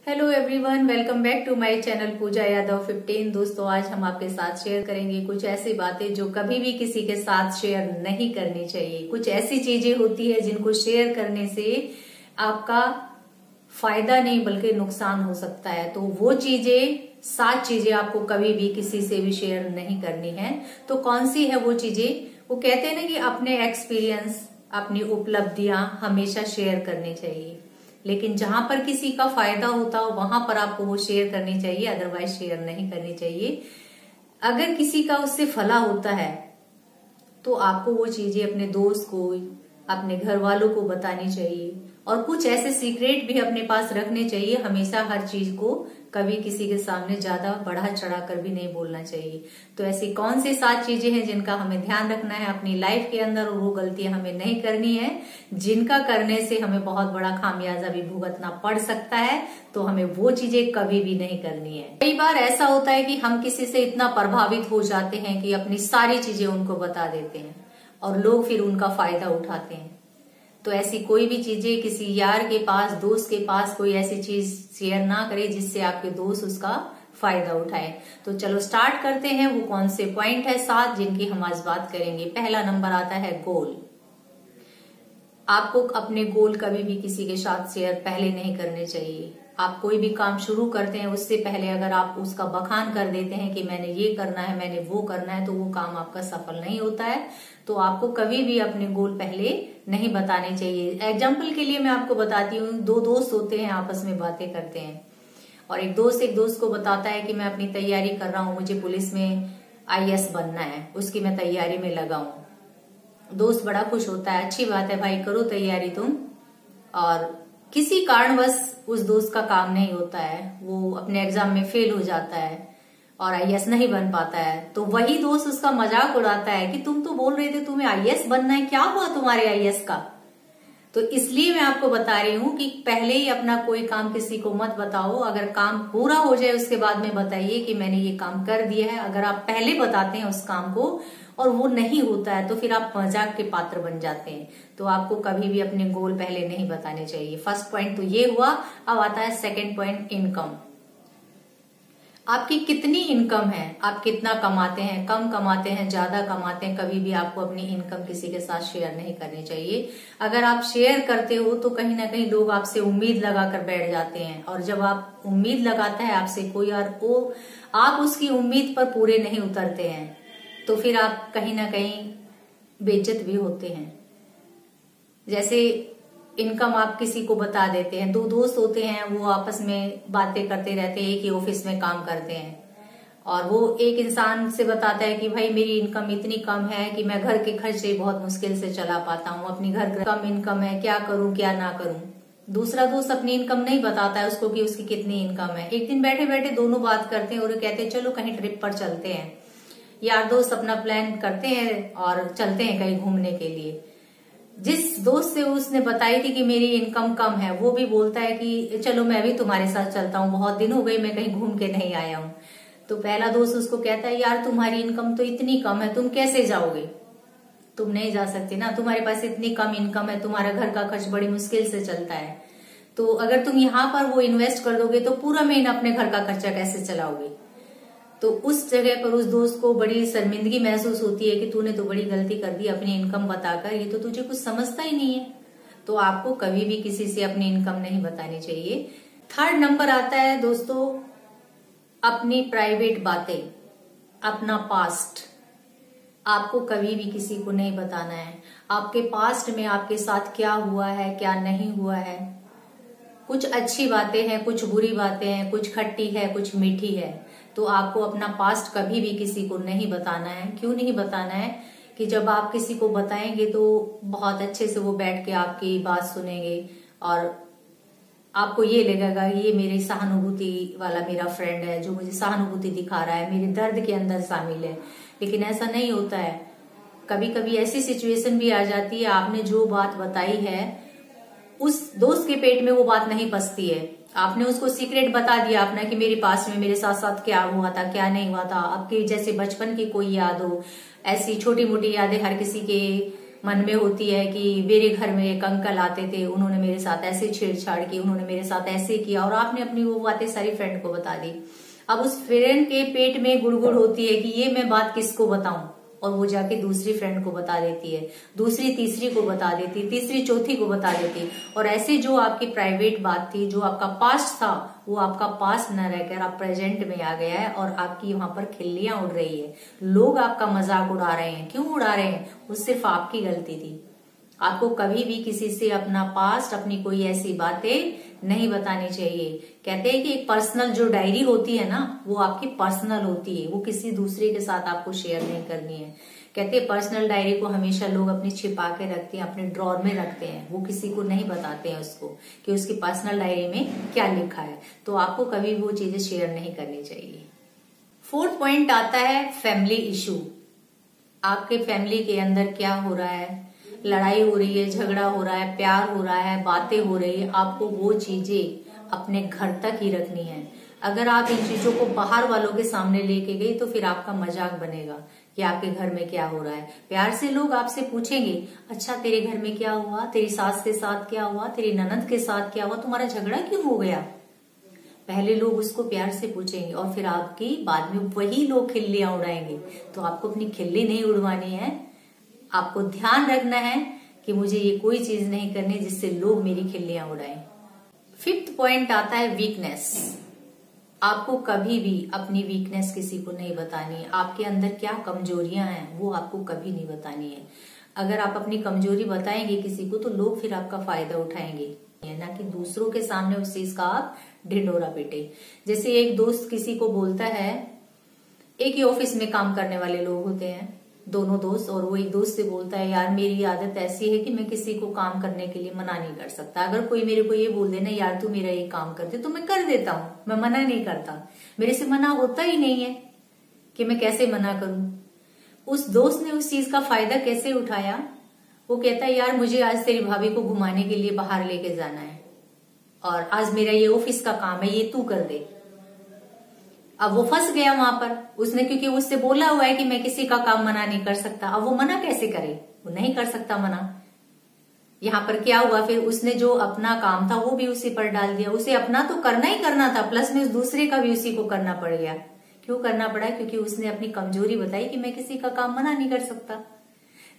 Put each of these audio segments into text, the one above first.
Hello everyone, welcome back to my channel Pooja Yadav 15। दोस्तों, आज हम आपके साथ शेयर करेंगे कुछ ऐसी बातें जो कभी भी किसी के साथ शेयर नहीं करनी चाहिए। कुछ ऐसी चीजें होती है जिनको शेयर करने से आपका फायदा नहीं बल्कि नुकसान हो सकता है। तो वो चीजें, 7 चीजें आपको कभी भी किसी से भी शेयर नहीं करनी है। तो कौन सी है वो चीजें? वो कहते हैं ना कि अपने एक्सपीरियंस, अपनी उपलब्धियां हमेशा शेयर करनी चाहिए, लेकिन जहां पर किसी का फायदा होता हो वहां पर आपको वो शेयर करनी चाहिए, अदरवाइज शेयर नहीं करनी चाहिए। अगर किसी का उससे भला होता है तो आपको वो चीजें अपने दोस्त को, अपने घर वालों को बतानी चाहिए, और कुछ ऐसे सीक्रेट भी अपने पास रखने चाहिए। हमेशा हर चीज को कभी किसी के सामने ज्यादा बढ़ा चढ़ा कर भी नहीं बोलना चाहिए। तो ऐसी कौन सी 7 चीजें हैं जिनका हमें ध्यान रखना है अपनी लाइफ के अंदर, और वो गलतियां हमें नहीं करनी है जिनका करने से हमें बहुत बड़ा खामियाजा भी भुगतना पड़ सकता है। तो हमें वो चीजें कभी भी नहीं करनी है। कई बार ऐसा होता है कि हम किसी से इतना प्रभावित हो जाते हैं कि अपनी सारी चीजें उनको बता देते हैं और लोग फिर उनका फायदा उठाते हैं। तो ऐसी कोई भी चीजें किसी यार के पास, दोस्त के पास कोई ऐसी चीज शेयर ना करे जिससे आपके दोस्त उसका फायदा उठाए। तो चलो स्टार्ट करते हैं। वो कौन से पॉइंट है 7 जिनकी हम आज बात करेंगे। पहला नंबर आता है गोल। आपको अपने गोल कभी भी किसी के साथ शेयर पहले नहीं करने चाहिए। आप कोई भी काम शुरू करते हैं उससे पहले अगर आप उसका बखान कर देते हैं कि मैंने ये करना है, मैंने वो करना है, तो वो काम आपका सफल नहीं होता है। तो आपको कभी भी अपने गोल पहले नहीं बताने चाहिए। एग्जाम्पल के लिए मैं आपको बताती हूँ, 2 दोस्त होते हैं, आपस में बातें करते हैं, और एक दोस्त को बताता है कि मैं अपनी तैयारी कर रहा हूँ, मुझे पुलिस में IAS बनना है, उसकी मैं तैयारी में लगा हूँ। दोस्त बड़ा खुश होता है, अच्छी बात है भाई, करो तैयारी तुम। और किसी कारणवश उस दोस्त का काम नहीं होता है, वो अपने एग्जाम में फेल हो जाता है और IAS नहीं बन पाता है। तो वही दोस्त उसका मजाक उड़ाता है कि तुम तो बोल रहे थे तुम्हें IAS बनना है, क्या हुआ तुम्हारे IAS का? तो इसलिए मैं आपको बता रही हूँ कि पहले ही अपना कोई काम किसी को मत बताओ। अगर काम पूरा हो जाए उसके बाद में बताइए कि मैंने ये काम कर दिया है। अगर आप पहले बताते हैं उस काम को और वो नहीं होता है तो फिर आप मजाक के पात्र बन जाते हैं। तो आपको कभी भी अपने गोल पहले नहीं बताने चाहिए। फर्स्ट पॉइंट तो ये हुआ। अब आता है सेकंड पॉइंट, इनकम। आपकी कितनी इनकम है, आप कितना कमाते हैं, कम कमाते हैं, ज्यादा कमाते हैं, कभी भी आपको अपनी इनकम किसी के साथ शेयर नहीं करनी चाहिए। अगर आप शेयर करते हो तो कहीं ना कहीं लोग आपसे उम्मीद लगाकर बैठ जाते हैं, और जब आप उम्मीद लगाता है आपसे कोई और वो आप उसकी उम्मीद पर पूरे नहीं उतरते हैं तो फिर आप कहीं ना कहीं बेइज्जत भी होते हैं। जैसे इनकम आप किसी को बता देते हैं, 2 दोस्त होते हैं, वो आपस में बातें करते रहते हैं, एक ही ऑफिस में काम करते हैं, और वो एक इंसान से बताता है कि भाई मेरी इनकम इतनी कम है कि मैं घर के खर्चे बहुत मुश्किल से चला पाता हूँ, अपनी घर कम इनकम है, क्या करूं क्या ना करूं। दूसरा दोस्त अपनी इनकम नहीं बताता है उसको कि उसकी कितनी इनकम है। एक दिन बैठे बैठे दोनों बात करते हैं और कहते हैं चलो कहीं ट्रिप पर चलते हैं। यार दोस्त अपना प्लान करते हैं और चलते हैं कहीं घूमने के लिए। जिस दोस्त से उसने बताई थी कि मेरी इनकम कम है, वो भी बोलता है कि चलो मैं भी तुम्हारे साथ चलता हूँ, बहुत दिन हो गए मैं कहीं घूम के नहीं आया हूँ। तो पहला दोस्त उसको कहता है यार तुम्हारी इनकम तो इतनी कम है, तुम कैसे जाओगे? तुम नहीं जा सकते ना, तुम्हारे पास इतनी कम इनकम है, तुम्हारा घर का खर्च बड़ी मुश्किल से चलता है। तो अगर तुम यहाँ पर वो इन्वेस्ट कर दोगे तो पूरा महीना अपने घर का खर्चा कैसे चलाओगे? तो उस जगह पर उस दोस्त को बड़ी शर्मिंदगी महसूस होती है कि तूने तो बड़ी गलती कर दी अपनी इनकम बताकर, ये तो तुझे कुछ समझता ही नहीं है। तो आपको कभी भी किसी से अपनी इनकम नहीं बतानी चाहिए। थर्ड नंबर आता है दोस्तों, अपनी प्राइवेट बातें, अपना पास्ट। आपको कभी भी किसी को नहीं बताना है आपके पास्ट में आपके साथ क्या हुआ है, क्या नहीं हुआ है। कुछ अच्छी बातें हैं, कुछ बुरी बातें हैं, कुछ खट्टी है, कुछ मीठी है। तो आपको अपना पास्ट कभी भी किसी को नहीं बताना है। क्यों नहीं बताना है? कि जब आप किसी को बताएंगे तो बहुत अच्छे से वो बैठ के आपकी बात सुनेंगे और आपको ये लगेगा ये मेरी सहानुभूति वाला मेरा फ्रेंड है जो मुझे सहानुभूति दिखा रहा है, मेरे दर्द के अंदर शामिल है। लेकिन ऐसा नहीं होता है। कभी कभी ऐसी सिचुएशन भी आ जाती है, आपने जो बात बताई है उस दोस्त के पेट में वो बात नहीं पचती है। आपने उसको सीक्रेट बता दिया अपना कि मेरे पास में मेरे साथ साथ क्या हुआ था, क्या नहीं हुआ था। आपके जैसे बचपन की कोई याद हो, ऐसी छोटी मोटी यादें हर किसी के मन में होती है कि मेरे घर में एक अंकल आते थे, उन्होंने मेरे साथ ऐसे छेड़छाड़ की, उन्होंने मेरे साथ ऐसे किया, और आपने अपनी वो बातें सारी फ्रेंड को बता दी। अब उस फ्रेंड के पेट में गुड़गुड़ होती है कि ये मैं बात किसको बताऊं, और वो जाके दूसरी फ्रेंड को बता देती है, दूसरी तीसरी को बता देती, तीसरी चौथी को बता देती, और ऐसे जो आपकी प्राइवेट बात थी, जो आपका पास्ट था, वो आपका पास्ट न रहकर आप प्रेजेंट में आ गया है, और आपकी वहां पर खिल्लियां उड़ रही है। लोग आपका मजाक उड़ा रहे हैं। क्यों उड़ा रहे हैं? वो सिर्फ आपकी गलती थी। आपको कभी भी किसी से अपना पास्ट, अपनी कोई ऐसी बातें नहीं बतानी चाहिए। कहते हैं कि एक पर्सनल जो डायरी होती है ना, वो आपकी पर्सनल होती है, वो किसी दूसरे के साथ आपको शेयर नहीं करनी है। कहते हैं पर्सनल डायरी को हमेशा लोग अपनी छिपा के रखते हैं, अपने ड्रॉर में रखते हैं, वो किसी को नहीं बताते हैं उसको कि उसकी पर्सनल डायरी में क्या लिखा है। तो आपको कभी वो चीजें शेयर नहीं करनी चाहिए। 4th पॉइंट आता है फैमिली इशू। आपके फैमिली के अंदर क्या हो रहा है, लड़ाई हो रही है, झगड़ा हो रहा है, प्यार हो रहा है, बातें हो रही है, आपको वो चीजें अपने घर तक ही रखनी है। अगर आप इन चीजों को बाहर वालों के सामने लेके गई तो फिर आपका मजाक बनेगा कि आपके घर में क्या हो रहा है। प्यार से लोग आपसे पूछेंगे, अच्छा तेरे घर में क्या हुआ, तेरी सास के साथ क्या हुआ, तेरी ननद के साथ क्या हुआ, तुम्हारा झगड़ा क्यों हो गया। पहले लोग उसको प्यार से पूछेंगे और फिर आपकी बाद में वही लोग खिल्लियां उड़ाएंगे। तो आपको अपनी खिल्ली नहीं उड़वानी है। आपको ध्यान रखना है कि मुझे ये कोई चीज नहीं करनी जिससे लोग मेरी खिल्लियां उड़ाएं। 5th पॉइंट आता है वीकनेस। आपको कभी भी अपनी वीकनेस किसी को नहीं बतानी है। आपके अंदर क्या कमजोरियां हैं वो आपको कभी नहीं बतानी है। अगर आप अपनी कमजोरी बताएंगे किसी को तो लोग फिर आपका फायदा उठाएंगे, ना कि दूसरों के सामने उस चीज का आप ढिंढोरा पीटे। जैसे एक दोस्त किसी को बोलता है, एक ही ऑफिस में काम करने वाले लोग होते हैं, दोनों दोस्त, और वो एक दोस्त से बोलता है, यार मेरी आदत ऐसी है कि मैं किसी को काम करने के लिए मना नहीं कर सकता। अगर कोई मेरे को ये बोल देना, यार तू मेरा ये काम कर दे, तो मैं कर देता हूँ, मैं मना नहीं करता। मेरे से मना होता ही नहीं है कि मैं कैसे मना करूं। उस दोस्त ने उस चीज का फायदा कैसे उठाया, वो कहता है, यार मुझे आज तेरी भाभी को घुमाने के लिए बाहर लेके जाना है और आज मेरा ये ऑफिस का काम है, ये तू कर दे। अब वो फंस गया वहां पर, उसने क्योंकि उससे बोला हुआ है कि मैं किसी का काम मना नहीं कर सकता। अब वो मना कैसे करे, वो नहीं कर सकता मना। यहाँ पर क्या हुआ, फिर उसने जो अपना काम था वो भी उसी पर डाल दिया। उसे अपना तो करना ही करना था, प्लस में उस दूसरे का भी उसी को करना पड़ गया। क्यों करना पड़ा? क्योंकि उसने अपनी कमजोरी बताई कि मैं किसी का काम मना नहीं कर सकता।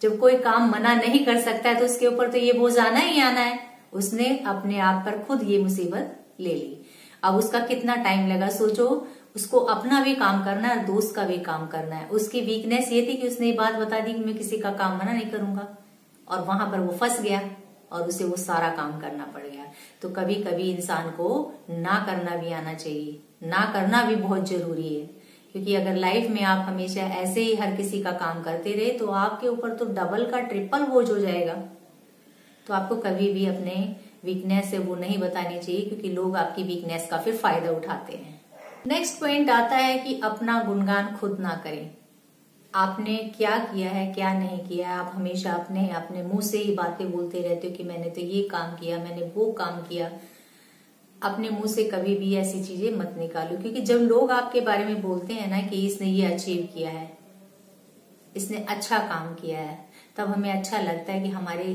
जब कोई काम मना नहीं कर सकता है तो उसके ऊपर तो ये बोझ आना ही आना है। उसने अपने आप पर खुद ये मुसीबत ले ली। अब उसका कितना टाइम लगा सोचो। उसको अपना भी काम करना है और दोस्त का भी काम करना है। उसकी वीकनेस ये थी कि उसने ये बात बता दी कि मैं किसी का काम मना नहीं करूंगा, और वहां पर वो फंस गया और उसे वो सारा काम करना पड़ गया। तो कभी कभी इंसान को ना करना भी आना चाहिए। ना करना भी बहुत जरूरी है, क्योंकि अगर लाइफ में आप हमेशा ऐसे ही हर किसी का काम करते रहे तो आपके ऊपर तो डबल का ट्रिपल बोझ हो जाएगा। तो आपको कभी भी अपने वीकनेस है वो नहीं बतानी चाहिए, क्योंकि लोग आपकी वीकनेस का फिर फायदा उठाते हैं। नेक्स्ट पॉइंट आता है कि अपना गुणगान खुद ना करें। आपने क्या किया है क्या नहीं किया है, आप हमेशा अपने मुंह से ही बातें बोलते रहते हो कि मैंने तो ये काम किया, मैंने वो काम किया। अपने मुंह से कभी भी ऐसी चीजें मत निकालो, क्योंकि जब लोग आपके बारे में बोलते हैं ना कि इसने ये अचीव किया है, इसने अच्छा काम किया है, तब हमें अच्छा लगता है कि हमारे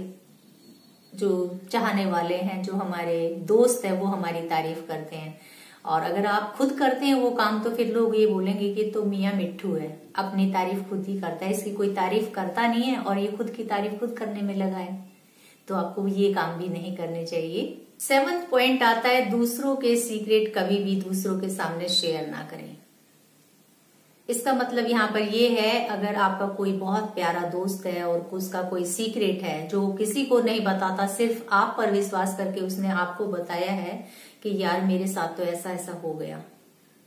जो चाहने वाले हैं, जो हमारे दोस्त है, वो हमारी तारीफ करते हैं। और अगर आप खुद करते हैं वो काम तो फिर लोग ये बोलेंगे कि तो मियाँ मिट्ठू है, अपनी तारीफ खुद ही करता है, इसकी कोई तारीफ करता नहीं है और ये खुद की तारीफ खुद करने में लगा है। तो आपको ये काम भी नहीं करने चाहिए। 7th पॉइंट आता है दूसरों के सीक्रेट कभी भी दूसरों के सामने शेयर ना करें। इसका मतलब यहाँ पर ये है, अगर आपका कोई बहुत प्यारा दोस्त है और उसका कोई सीक्रेट है जो किसी को नहीं बताता, सिर्फ आप पर विश्वास करके उसने आपको बताया है कि यार मेरे साथ तो ऐसा ऐसा हो गया,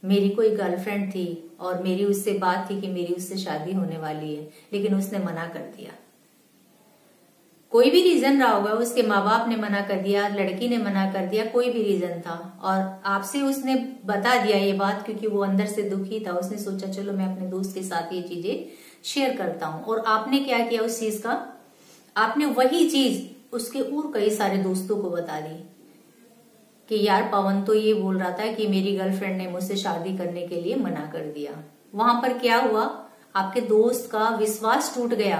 मेरी कोई गर्लफ्रेंड थी और मेरी उससे बात थी कि मेरी उससे शादी होने वाली है, लेकिन उसने मना कर दिया। कोई भी रीजन रहा होगा, उसके माँ बाप ने मना कर दिया, लड़की ने मना कर दिया, कोई भी रीजन था, और आपसे उसने बता दिया ये बात क्योंकि वो अंदर से दुखी था। उसने सोचा चलो मैं अपने दोस्त के साथ ये चीजें शेयर करता हूँ, और आपने क्या किया उस चीज का, आपने वही चीज उसके और कई सारे दोस्तों को बता दी कि यार पवन तो ये बोल रहा था कि मेरी गर्लफ्रेंड ने मुझसे शादी करने के लिए मना कर दिया। वहां पर क्या हुआ, आपके दोस्त का विश्वास टूट गया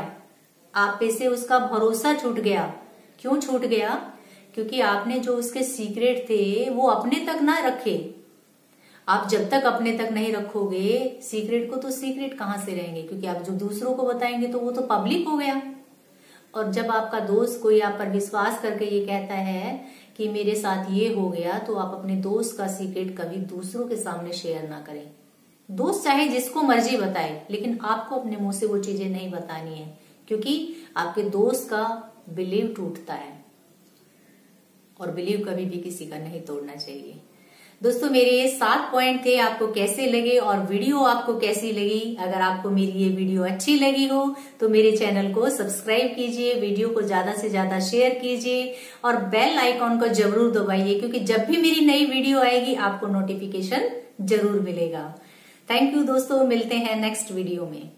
आप पे से उसका भरोसा छूट गया। क्यों छूट गया? क्योंकि आपने जो उसके सीक्रेट थे वो अपने तक ना रखे। आप जब तक अपने तक नहीं रखोगे सीक्रेट को, तो सीक्रेट कहां से रहेंगे? क्योंकि आप जो दूसरों को बताएंगे तो वो तो पब्लिक हो गया। और जब आपका दोस्त कोई आप पर विश्वास करके ये कहता है कि मेरे साथ ये हो गया, तो आप अपने दोस्त का सीक्रेट कभी दूसरों के सामने शेयर ना करें। दोस्त चाहे जिसको मर्जी बताए, लेकिन आपको अपने मुंह से वो चीजें नहीं बतानी है, क्योंकि आपके दोस्त का बिलीव टूटता है और बिलीव कभी भी किसी का नहीं तोड़ना चाहिए। दोस्तों, मेरे ये 7 पॉइंट थे, आपको कैसे लगे और वीडियो आपको कैसी लगी? अगर आपको मेरी ये वीडियो अच्छी लगी हो तो मेरे चैनल को सब्सक्राइब कीजिए, वीडियो को ज्यादा से ज्यादा शेयर कीजिए और बेल आइकॉन को जरूर दबाइए, क्योंकि जब भी मेरी नई वीडियो आएगी आपको नोटिफिकेशन जरूर मिलेगा। थैंक यू दोस्तों, मिलते हैं नेक्स्ट वीडियो में।